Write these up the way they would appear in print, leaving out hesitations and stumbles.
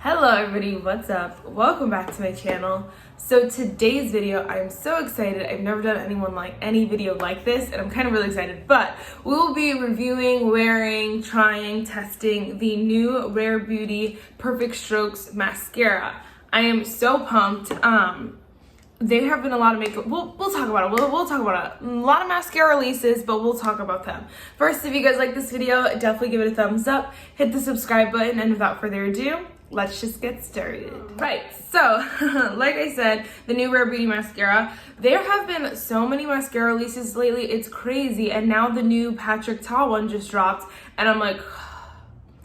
Hello everybody, what's up? Welcome back to my channel. So today's video, I'm so excited. I've never done any video like this, and I'm kind of really excited. But we will be reviewing, wearing, trying, testing the new Rare Beauty Perfect Strokes mascara. I am so pumped. There have been a lot of makeup. We'll talk about it. We'll talk about it. A lot of mascara releases, but we'll talk about them. First, if you guys like this video, definitely give it a thumbs up. Hit the subscribe button, and without further ado, let's just get started. Right, so like I said, the new Rare Beauty mascara. There have been so many mascara releases lately. It's crazy, and now the new Patrick Ta one just dropped, and I'm like,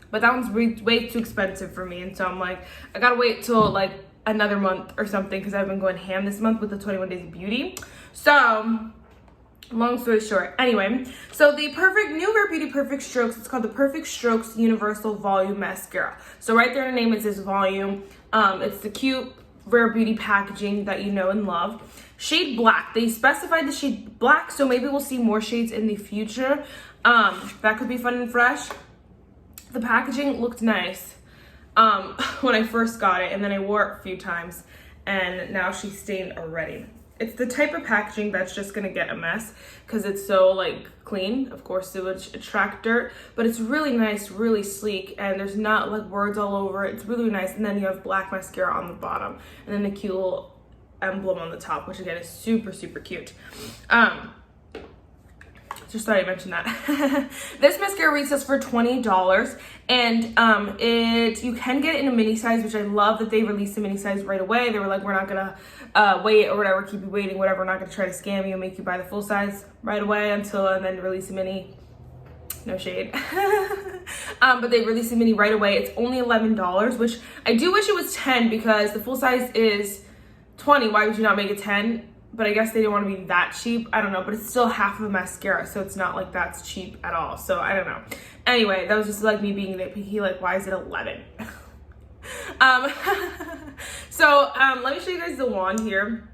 but that one's way too expensive for me, and so I'm like, I gotta wait till like another month or something because I've been going ham this month with the 21 Days of Beauty. So long story short, anyway, so the new Rare Beauty Perfect Strokes, it's called the Perfect Strokes Universal Volume Mascara. So right there in the name it says volume. It's the cute Rare Beauty packaging that you know and love. Shade black, they specified the shade black, so maybe we'll see more shades in the future. That could be fun and fresh. The packaging looked nice when I first got it, and then I wore it a few times, and now she's stained already. It's the type of packaging that's just gonna get a mess because it's so like clean. Of course it would attract dirt, but it's really nice, really sleek, and there's not like words all over it. It's really nice. And then you have black mascara on the bottom, and then the cute little emblem on the top, which again is super cute. Just thought I'd mention that. This mascara retails for $20, and you can get it in a mini size, which I love that they released the mini size right away. They were like, we're not gonna wait or whatever, keep you waiting, whatever. We're not gonna try to scam you and make you buy the full size right away and then release a mini. No shade. But they released a mini right away. It's only $11, which I do wish it was 10 because the full size is 20. Why would you not make it 10? But I guess they didn't want to be that cheap. I don't know, but it's still half of a mascara, so it's not like that's cheap at all. So I don't know. Anyway, that was just like me being nitpicky, like why is it 11? Let me show you guys the wand here.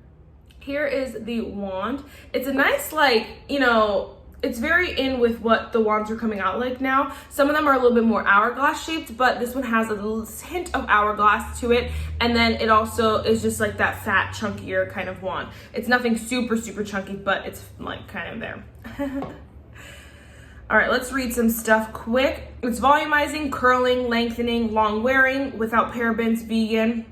Here is the wand. It's a nice, like, you know, it's very in with what the wands are coming out like now. Some of them are a little bit more hourglass shaped, but this one has a little hint of hourglass to it. And then it also is just like that fat, chunkier kind of wand. It's nothing super chunky, but it's like kind of there. All right, let's read some stuff quick. It's volumizing, curling, lengthening, long wearing, without parabens, vegan.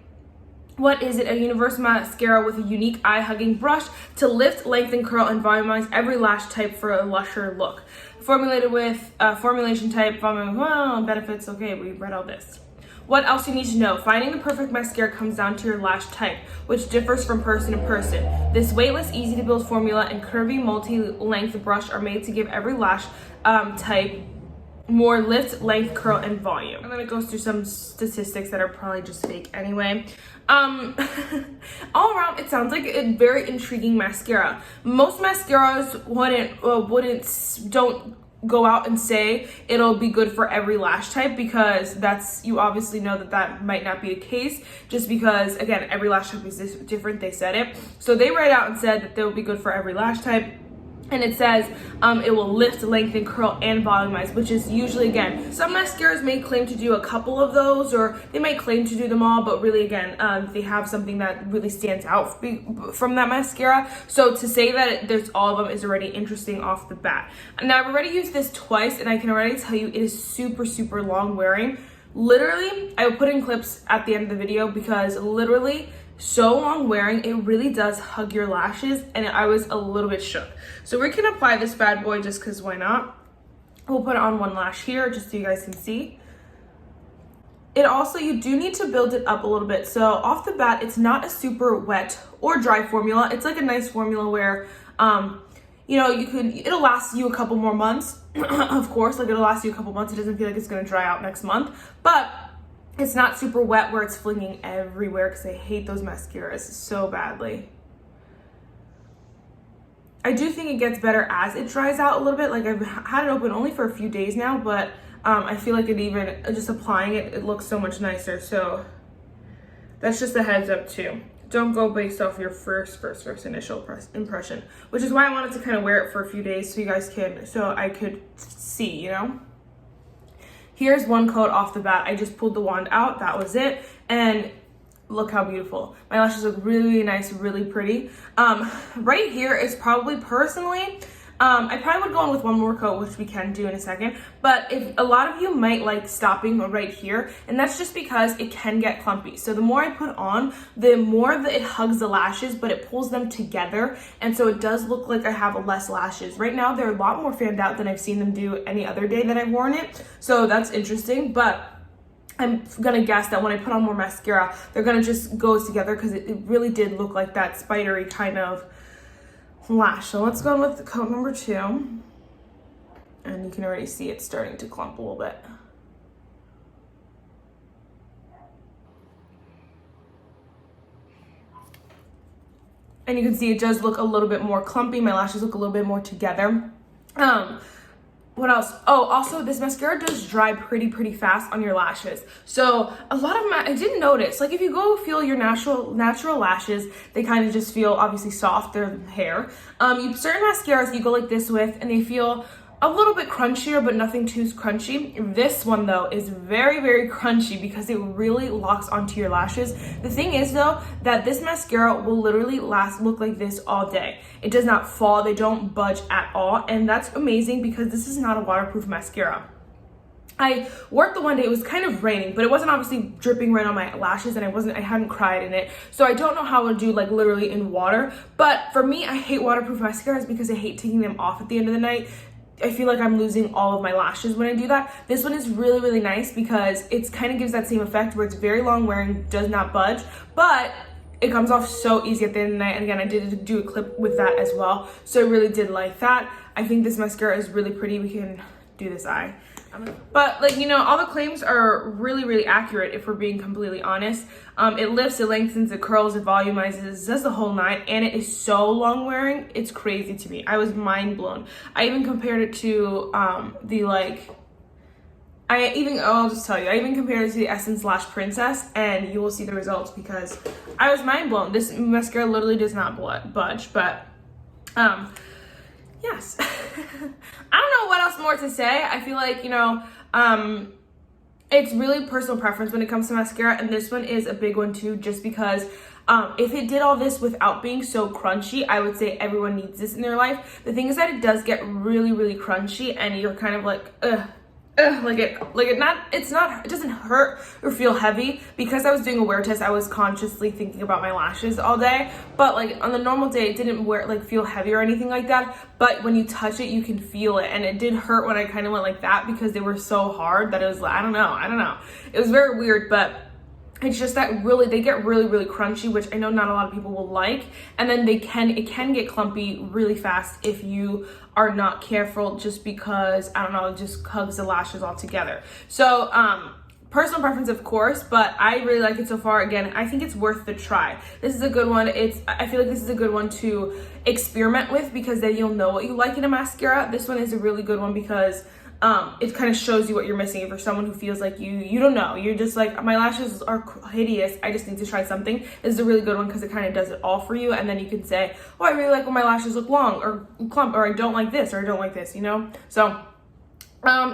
What is it? A universal mascara with a unique eye-hugging brush to lift, lengthen, curl, and volumize every lash type for a lusher look. Formulated with formulation type, benefits. Okay, we read all this. What else you need to know? Finding the perfect mascara comes down to your lash type, which differs from person to person. This weightless, easy-to-build formula and curvy multi-length brush are made to give every lash type more lift, length, curl, and volume. And then it goes through some statistics that are probably just fake anyway. All around, it sounds like a very intriguing mascara. Most mascaras don't go out and say it'll be good for every lash type, because you obviously know that might not be the case, just because again, every lash type is different. They said it. So they write out and said that they'll be good for every lash type. And it says it will lift, lengthen, curl, and volumize, which is usually, again, some mascaras may claim to do a couple of those, or they might claim to do them all, but really, again, they have something that really stands out from that mascara. So to say that there's all of them is already interesting off the bat. Now, I've already used this twice, and I can already tell you it is super long wearing. Literally, I will put in clips at the end of the video because literally, so long wearing, it really does hug your lashes, and I was a little bit shook. So we can apply this bad boy just because why not? We'll put it on one lash here just so you guys can see. It also, you do need to build it up a little bit. So off the bat, it's not a super wet or dry formula. It's like a nice formula where, you know, it'll last you a couple more months. Of course, like it'll last you a couple months. It doesn't feel like it's gonna dry out next month, but it's not super wet where it's flinging everywhere, because I hate those mascaras so badly. I do think it gets better as it dries out a little bit. Like I've had it open only for a few days now, but I feel like just applying it looks so much nicer. So that's just a heads up too. Don't go based off your first initial impression, which is why I wanted to kind of wear it for a few days so I could see, you know? here's one coat off the bat. I just pulled the wand out, that was it, and look how beautiful. My lashes look really, really nice, really pretty. Right here is probably personally, I probably would go in with one more coat, which we can do in a second, but if a lot of you might like stopping right here, and that's just because it can get clumpy. So the more I put on, the more that it hugs the lashes, but it pulls them together, and so it does look like I have less lashes. Right now, they're a lot more fanned out than I've seen them do any other day that I've worn it, so that's interesting, but I'm gonna guess that when I put on more mascara, they're gonna just go together because it really did look like that spidery kind of lash. So let's go with coat number 2. And you can already see it's starting to clump a little bit. And you can see it does look a little bit more clumpy. My lashes look a little bit more together. What else? Oh, also this mascara does dry pretty fast on your lashes. So a lot of I didn't notice, like if you go feel your natural lashes, they kind of just feel obviously soft, their hair. Certain mascaras you go like this with and they feel a little bit crunchier, but nothing too crunchy. This one though is very crunchy because it really locks onto your lashes. The thing is though, that this mascara will literally look like this all day. It does not fall, they don't budge at all, and that's amazing because this is not a waterproof mascara. I wore it the one day, it was kind of raining, but it wasn't obviously dripping right on my lashes, and I hadn't cried in it. So I don't know how it would do like literally in water. But for me, I hate waterproof mascaras because I hate taking them off at the end of the night. I feel like I'm losing all of my lashes when I do that. This one is really nice because it kind of gives that same effect where it's very long wearing, does not budge, but it comes off so easy at the end of the night. And again, I did do a clip with that as well. So I really did like that. I think this mascara is really pretty. We can do this eye. But like, you know, all the claims are really accurate if we're being completely honest. It lifts, it lengthens, it curls, it volumizes, does the whole 9, and it is so long wearing. It's crazy to me. I was mind blown. I even compared it to I'll just tell you, I even compared it to the Essence Lash Princess, and you will see the results because I was mind blown. This mascara literally does not budge, but yes. I don't know what else more to say. I feel like, you know, it's really personal preference when it comes to mascara, and this one is a big one too, just because if it did all this without being so crunchy, I would say everyone needs this in their life. The thing is that it does get really crunchy, and you're kind of like, it doesn't hurt or feel heavy. Because I was doing a wear test, I was consciously thinking about my lashes all day, but like on the normal day it didn't feel heavy or anything like that. But when you touch it, you can feel it, and it did hurt when I kind of went like that because they were so hard that it was, I don't know, it was very weird. But it's just that they get really crunchy, which I know not a lot of people will like, and then it can get clumpy really fast if you are not careful, just because, I don't know, it just hugs the lashes all together. So personal preference, of course, but I really like it so far. Again, I think it's worth the try. This is a good one. I feel like this is a good one to experiment with because then you'll know what you like in a mascara. This one is a really good one because it kind of shows you what you're missing. For someone who feels like you don't know, you're just like, my lashes are hideous, I just need to try something. This is a really good one because it kind of does it all for you, and then you can say, oh, I really like when my lashes look long or clump, or I don't like this, or I don't like this, you know? So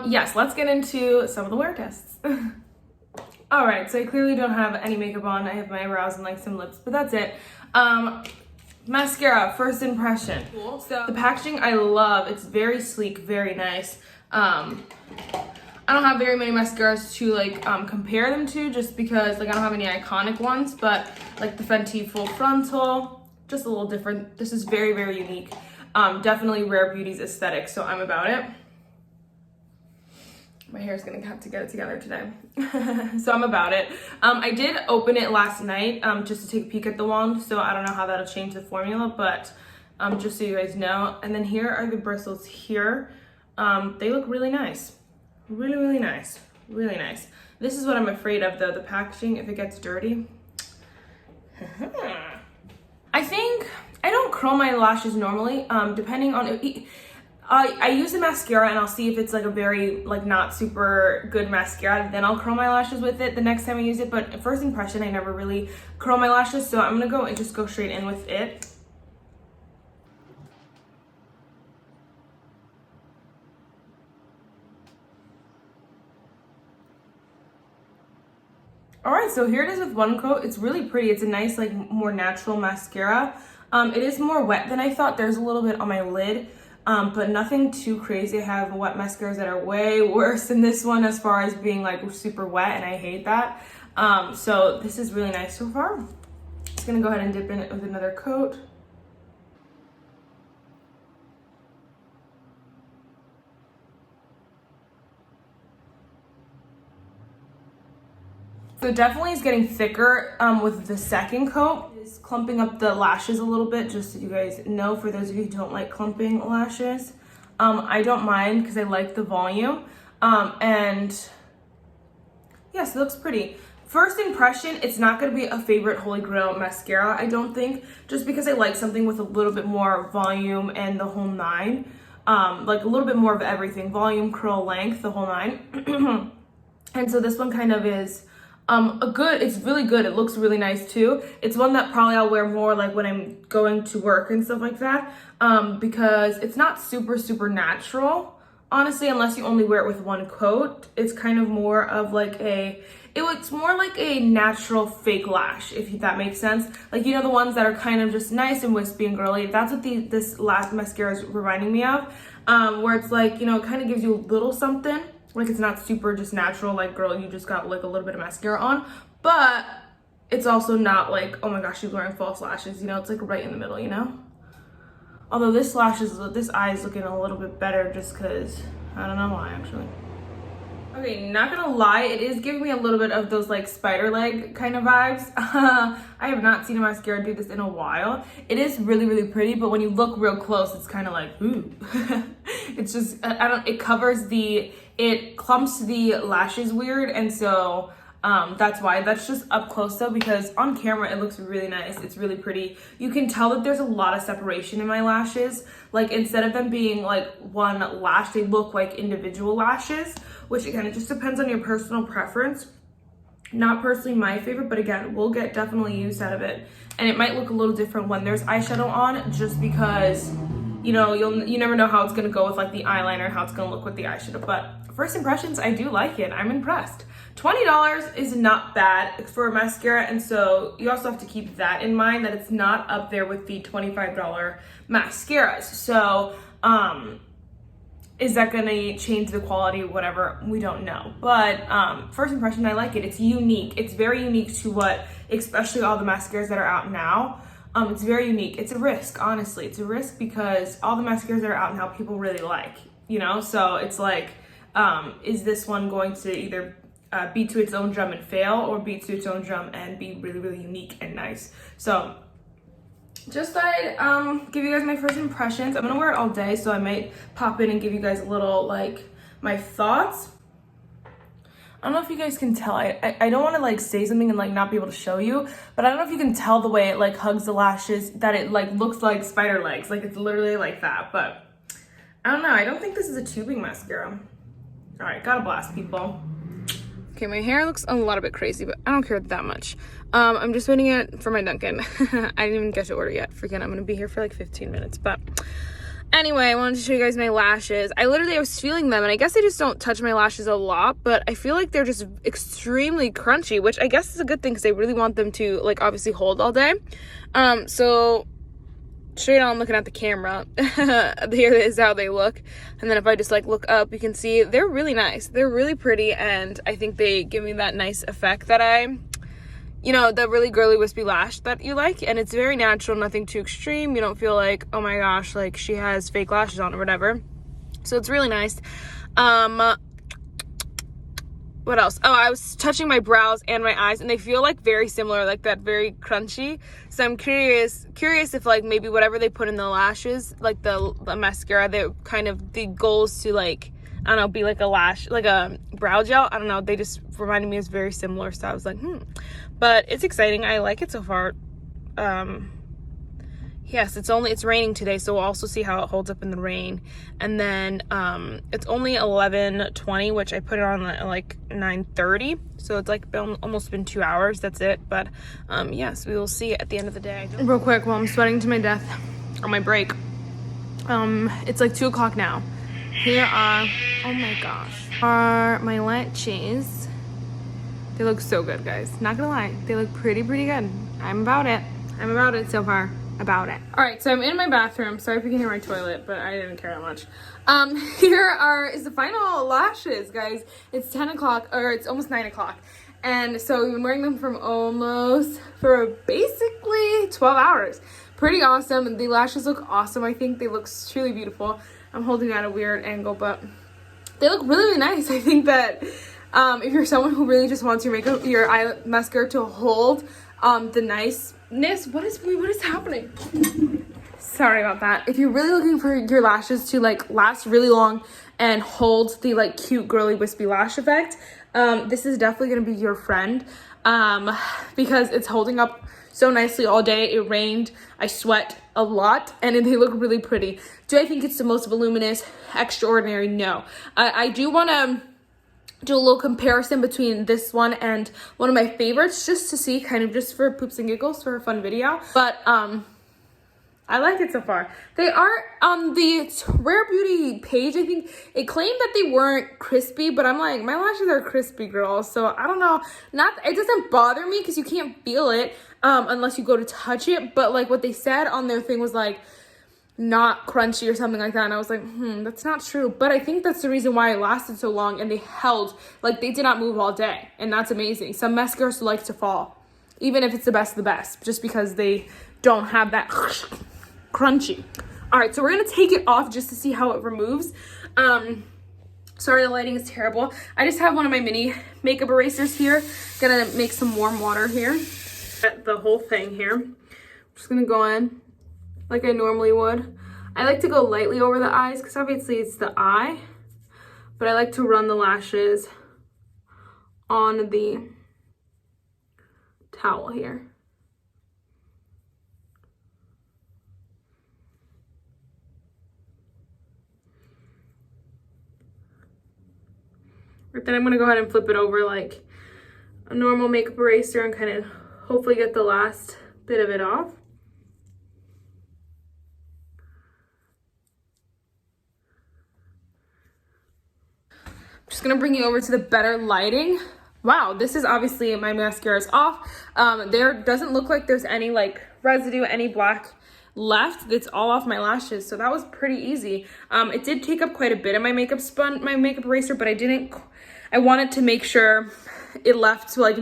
yes, let's get into some of the wear tests. All right, so I clearly don't have any makeup on. I have my eyebrows and like some lips, but that's it. Mascara, first impression. Cool. So the packaging I love. It's very sleek, very nice. I don't have very many mascaras to like compare them to, just because like I don't have any iconic ones, but like the Fenty Full Frontal, just a little different. This is very unique. Definitely Rare Beauty's aesthetic, so I'm about it. My hair's gonna have to get it together today. So I'm about it. I did open it last night just to take a peek at the wand, so I don't know how that'll change the formula, but just so you guys know. And then here are the bristles here. They look really nice. Really nice. Really nice. This is what I'm afraid of though, the packaging, if it gets dirty. I think I don't curl my lashes normally, depending on I use the mascara and I'll see if it's like a very like not super good mascara, then I'll curl my lashes with it the next time I use it. But at first impression, I never really curl my lashes, so I'm gonna go and just go straight in with it. so here it is with one coat. It's really pretty. It's a nice, like, more natural mascara. It is more wet than I thought. There's a little bit on my lid, but nothing too crazy. I have wet mascaras that are way worse than this one as far as being like super wet, and I hate that. So this is really nice so far. Just gonna go ahead and dip in it with another coat. So definitely is getting thicker with the second coat. It's clumping up the lashes a little bit, just so you guys know, for those of you who don't like clumping lashes. I don't mind because I like the volume. And yes, it looks pretty. First impression, it's not going to be a favorite Holy Grail mascara, I don't think, just because I like something with a little bit more volume and the whole nine. Like a little bit more of everything, volume, curl, length, the whole nine. And so this one kind of is it's really good. It looks really nice too. It's one that probably I'll wear more like when I'm going to work and stuff like that, because it's not super natural, honestly, unless you only wear it with one coat. It's kind of more of like it's more like a natural fake lash, if that makes sense. Like, you know, the ones that are kind of just nice and wispy and girly. That's what this last mascara is reminding me of, where it's like, you know, it kind of gives you a little something. Like, it's not super just natural, like, girl, you just got like a little bit of mascara on, but it's also not like, oh my gosh, she's wearing false lashes, you know. It's like right in the middle, you know. Although this eye is looking a little bit better just because I don't know why, actually. Okay, not gonna lie, it is giving me a little bit of those like spider leg kind of vibes. I have not seen a mascara do this in a while. It is really pretty, but when you look real close, it's kind of like, ooh. It's just, it clumps the lashes weird, and so that's why. That's just up close though, because on camera it looks really nice. It's really pretty. You can tell that there's a lot of separation in my lashes. Like, instead of them being like one lash, they look like individual lashes, which again, it just depends on your personal preference. Not personally my favorite, but again, we'll get definitely use out of it. And it might look a little different when there's eyeshadow on, just because, you know, you never know how it's gonna go with like the eyeliner, how it's gonna look with the eyeshadow. But first impressions, I do like it. I'm impressed. $20 is not bad for a mascara, and so you also have to keep that in mind, that it's not up there with the $25 mascaras. So is that gonna change the quality, whatever? We don't know. But first impression, I like it. It's unique. It's very unique to what, especially all the mascaras that are out now. It's very unique. It's a risk, honestly. It's a risk because all the mascaras that are out now, people really like, you know? So it's like, is this one going to either beat to its own drum and fail, or beat to its own drum and be really unique and nice? So just thought I'd give you guys my first impressions. I'm gonna wear it all day, so I might pop in and give you guys a little, like, my thoughts. I don't know if you guys can tell. I don't want to like say something and like not be able to show you, but I don't know if you can tell the way it like hugs the lashes, that it like looks like spider legs. Like, it's literally like that. But I don't know. I don't think this is a tubing mascara. All right, got a blast, people. Okay, my hair looks a little bit crazy, but I don't care that much. I'm just waiting for my Dunkin'. I didn't even get to order yet. Freaking, I'm gonna be here for like 15 minutes. But anyway, I wanted to show you guys my lashes. I was feeling them, and I guess I just don't touch my lashes a lot, but I feel like they're just extremely crunchy, which I guess is a good thing because I really want them to like obviously hold all day. So straight on looking at the camera, here is how they look. And then if I just like look up, you can see they're really nice. They're really pretty, and I think they give me that nice effect that you know, the really girly wispy lash that you like. And it's very natural, nothing too extreme. You don't feel like, oh my gosh, like she has fake lashes on or whatever. So it's really nice. What else? Oh, I was touching my brows and my eyes, and they feel like very similar, like that, very crunchy. So I'm curious if like maybe whatever they put in the lashes, like the mascara, they kind of, the goal is to like, I don't know, be like a lash, like a brow gel. I don't know. They just reminded me it's very similar. So I was like, but it's exciting. I like it so far. Yes, it's raining today, so we'll also see how it holds up in the rain. And then it's only 11:20, which I put it on at like 9:30, so it's like almost been 2 hours. That's it. But yes, we will see at the end of the day. Real quick, while I'm sweating to my death on my break, it's like 2 o'clock now. Here are, oh my gosh, are my lashes. They look so good, guys. Not gonna lie, they look pretty good. I'm about it. I'm about it so far. About it. All right, so I'm in my bathroom. Sorry if you can hear my toilet, but I didn't care that much. Is the final lashes, guys. It's 10 o'clock, or it's almost 9 o'clock. And so we've been wearing them for basically 12 hours. Pretty awesome. The lashes look awesome. I think they look truly beautiful. I'm holding at a weird angle, but they look really, really nice. I think that if you're someone who really just wants your eye mascara to hold the niceness, what is happening? Sorry about that. If you're really looking for your lashes to like last really long and hold the like cute girly wispy lash effect, this is definitely gonna be your friend because it's holding up so nicely all day. It rained, I sweat a lot, and they look really pretty. Do I think it's the most voluminous, extraordinary? No. I do want to do a little comparison between this one and one of my favorites, just to see, kind of just for poops and giggles, for a fun video. But I like it so far. They are on the Rare Beauty page. I think it claimed that they weren't crispy, but I'm like, my lashes are crispy, girl. So I don't know. It doesn't bother me because you can't feel it unless you go to touch it. But like what they said on their thing was like not crunchy or something like that. And I was like, that's not true. But I think that's the reason why it lasted so long and they held, like they did not move all day. And that's amazing. Some mascaras like to fall, even if it's the best of the best, just because they don't have that crunchy. All right, so we're gonna take it off just to see how it removes. Sorry, the lighting is terrible. I just have one of my mini makeup erasers here. Gonna make some warm water here. The whole thing here. I'm just gonna go in like I normally would. I like to go lightly over the eyes because obviously it's the eye, but I like to run the lashes on the towel here. But then I'm gonna go ahead and flip it over like a normal makeup eraser and kind of hopefully get the last bit of it off. Just gonna bring you over to the better lighting. Wow, this is obviously, my mascara is off. There doesn't look like there's any like residue, any black left. It's all off my lashes, so that was pretty easy. It did take up quite a bit of my makeup eraser, but I wanted to make sure it left to like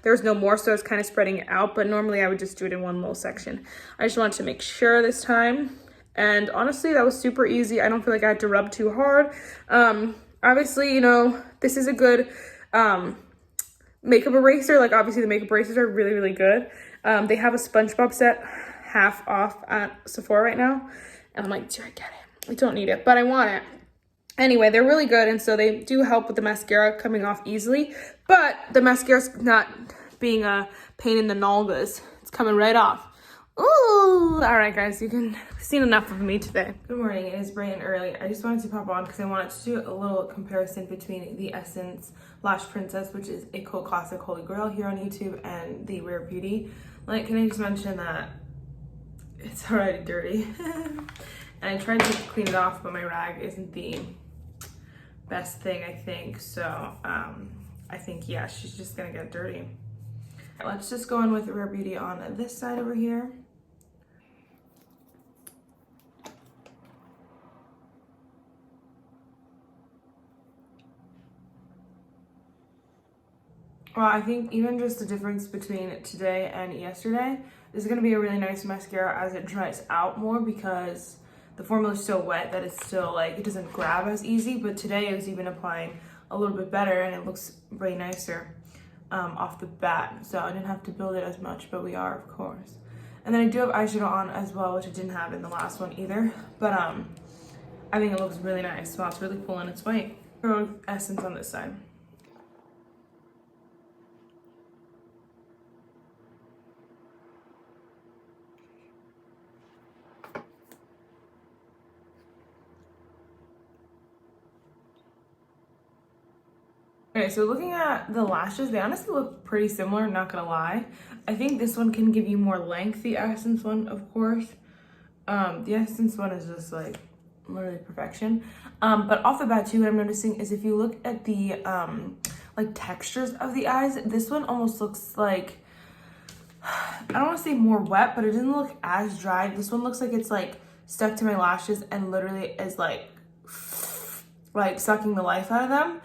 there's no more, so I was kind of spreading it out, but normally I would just do it in one little section. I just wanted to make sure this time, and honestly that was super easy. I don't feel like I had to rub too hard. Obviously, this is a good makeup eraser. Like obviously the makeup erasers are really, really good. They have a SpongeBob set half off at Sephora right now, and I'm like, do I get it? I don't need it, but I want it. Anyway, they're really good, and so they do help with the mascara coming off easily, but the mascara's not being a pain in the nalgas. It's coming right off. Ooh, all right, guys, you've seen enough of me today. Good morning, it is bright and early. I just wanted to pop on because I wanted to do a little comparison between the Essence Lash Princess, which is a cult classic holy grail here on YouTube, and the Rare Beauty. Like, can I just mention that it's already dirty? And I tried to clean it off, but my rag isn't the best thing, I think. So I think, yeah, she's just gonna get dirty. Let's just go in with Rare Beauty on this side over here. Well, I think even just the difference between today and yesterday is going to be a really nice mascara as it dries out more, because the formula is so wet that it's still like, it doesn't grab as easy. But today I was even applying a little bit better and it looks way nicer off the bat. So I didn't have to build it as much, but we are, of course. And then I do have eyeshadow on as well, which I didn't have in the last one either. But I think it looks really nice. Wow, it's really pulling its weight. Essence on this side. Okay, so looking at the lashes, they honestly look pretty similar, not gonna lie. I think this one can give you more length, the Essence one, of course. The Essence one is just like literally perfection. But off the bat too, what I'm noticing is if you look at the like textures of the eyes. This one almost looks like, I don't want to say more wet, but it doesn't look as dry. This one looks like it's like stuck to my lashes and literally is like sucking the life out of them,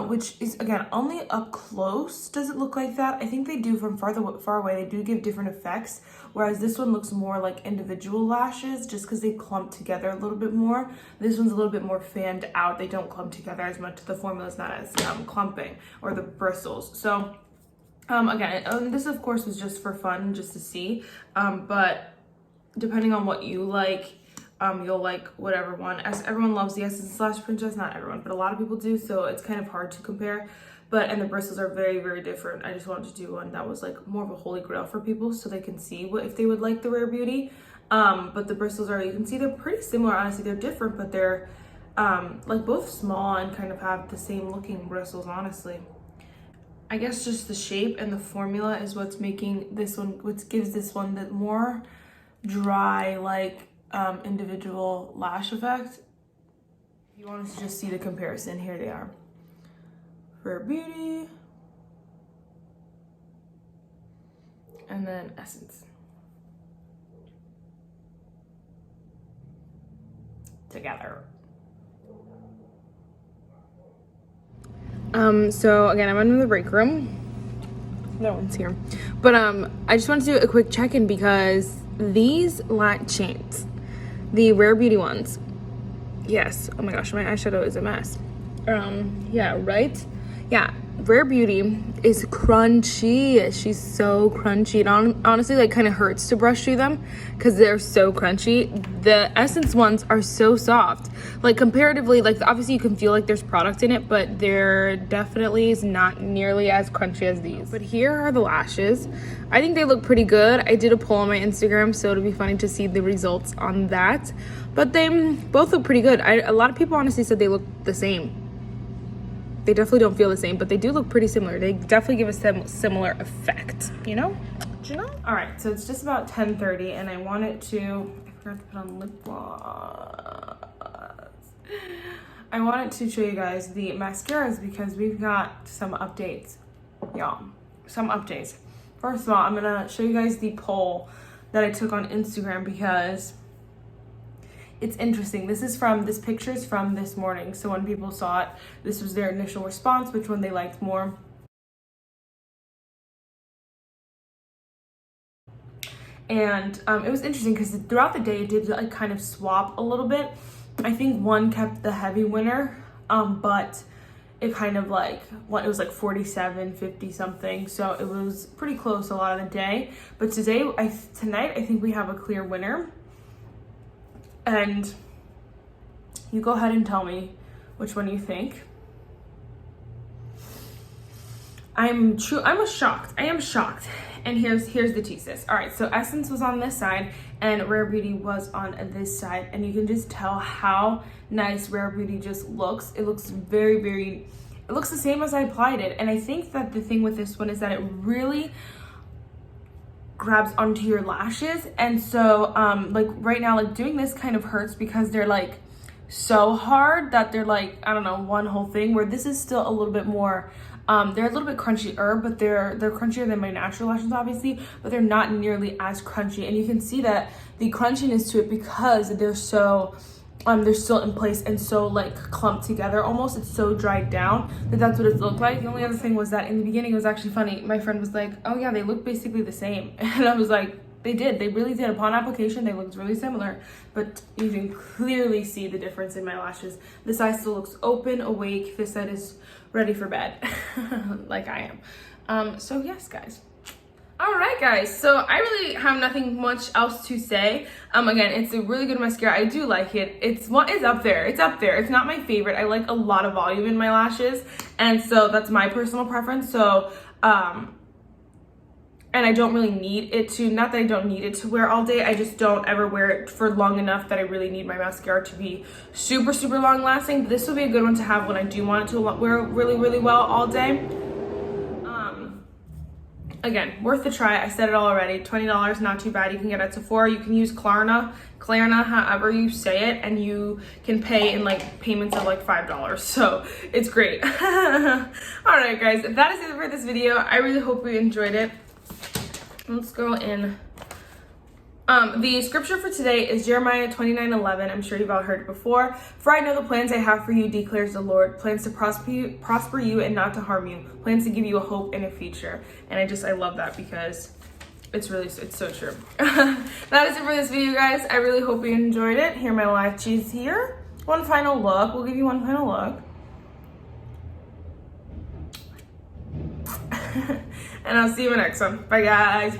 which is, again, only up close does it look like that. I think they do from far away, they do give different effects, whereas this one looks more like individual lashes just because they clump together a little bit more. This one's a little bit more fanned out. They don't clump together as much. The formula is not as clumping, or the bristles. So again, this of course was just for fun, just to see, but depending on what you like, you'll like whatever one. As everyone loves the Essence Lash Princess, not everyone, but a lot of people do, so it's kind of hard to compare. And the bristles are very, very different. I just wanted to do one that was like more of a holy grail for people so they can see if they would like the Rare Beauty. But the bristles are, you can see they're pretty similar. Honestly, they're different, but they're like both small and kind of have the same looking bristles, honestly. I guess just the shape and the formula is what's making this one, what gives this one the more dry, like individual lash effect. If you wanted to just see the comparison, here they are. Rare Beauty, and then Essence. Together. So again, I'm in the break room. No one's here. But I just wanted to do a quick check-in because these light chains, the Rare Beauty ones, yes, oh my gosh, my eyeshadow is a mess. Yeah, right? Yeah, Rare Beauty is crunchy. She's so crunchy. It honestly like kind of hurts to brush through them because they're so crunchy. The Essence ones are so soft. Like comparatively, like obviously you can feel like there's product in it, but there definitely is not nearly as crunchy as these. But here are the lashes. I think they look pretty good. I did a poll on my Instagram, so it'll be funny to see the results on that. But they both look pretty good. A lot of people honestly said they look the same. They definitely don't feel the same, but they do look pretty similar. They definitely give a similar effect, you know? All right, so it's just about 10:30, and I wanted to, I forgot to put on lip gloss. I wanted to show you guys the mascaras because we've got some updates, y'all. Some updates. First of all, I'm gonna show you guys the poll that I took on Instagram because it's interesting. This picture is from this morning. So when people saw it, this was their initial response, which one they liked more. And it was interesting because throughout the day, it did like kind of swap a little bit. I think one kept the heavy winner, but it kind of like, it was like 47, 50 something. So it was pretty close a lot of the day. But tonight, I think we have a clear winner. And you go ahead and tell me which one you think. I am shocked. I am shocked. And here's the thesis. All right, so Essence was on this side and Rare Beauty was on this side. And you can just tell how nice Rare Beauty just looks. It looks very, very, it looks the same as I applied it. And I think that the thing with this one is that it really grabs onto your lashes. And so like right now, like doing this kind of hurts because they're like so hard that they're like, I don't know, one whole thing, where this is still a little bit more they're a little bit crunchier, but they're crunchier than my natural lashes obviously, but they're not nearly as crunchy. And you can see that the crunchiness to it because they're so they're still in place and so like clumped together almost. It's so dried down that's what it looked like. The only other thing was that in the beginning it was actually funny. My friend was like, oh yeah, they look basically the same. And I was like, they really did. Upon application, they looked really similar, but you can clearly see the difference in my lashes. This side still looks open, awake. This side is ready for bed, like I am. So yes, guys. All right, guys. So I really have nothing much else to say. Again, it's a really good mascara. I do like it. It's up there. It's up there. It's not my favorite. I like a lot of volume in my lashes, and so that's my personal preference. So and I don't really need it to, not that I don't need it to wear all day, I just don't ever wear it for long enough that I really need my mascara to be super, super long lasting. But this will be a good one to have when I do want it to wear really, really well all day. again, worth the try. I said it all already. $20, not too bad. You can get it at Sephora. You can use Klarna, however you say it, and you can pay in like payments of like $5. So it's great. All right, guys, that is it for this video. I really hope you enjoyed it. Let's go in. The scripture for today is Jeremiah 29:11. I'm sure you've all heard it before. For I know the plans I have for you, declares the Lord. Plans to prosper you and not to harm you. Plans to give you a hope and a future. And I love that because it's so true. That is it for this video, guys. I really hope you enjoyed it. Here are my live cheese here. One final look. We'll give you one final look. And I'll see you in the next one. Bye, guys.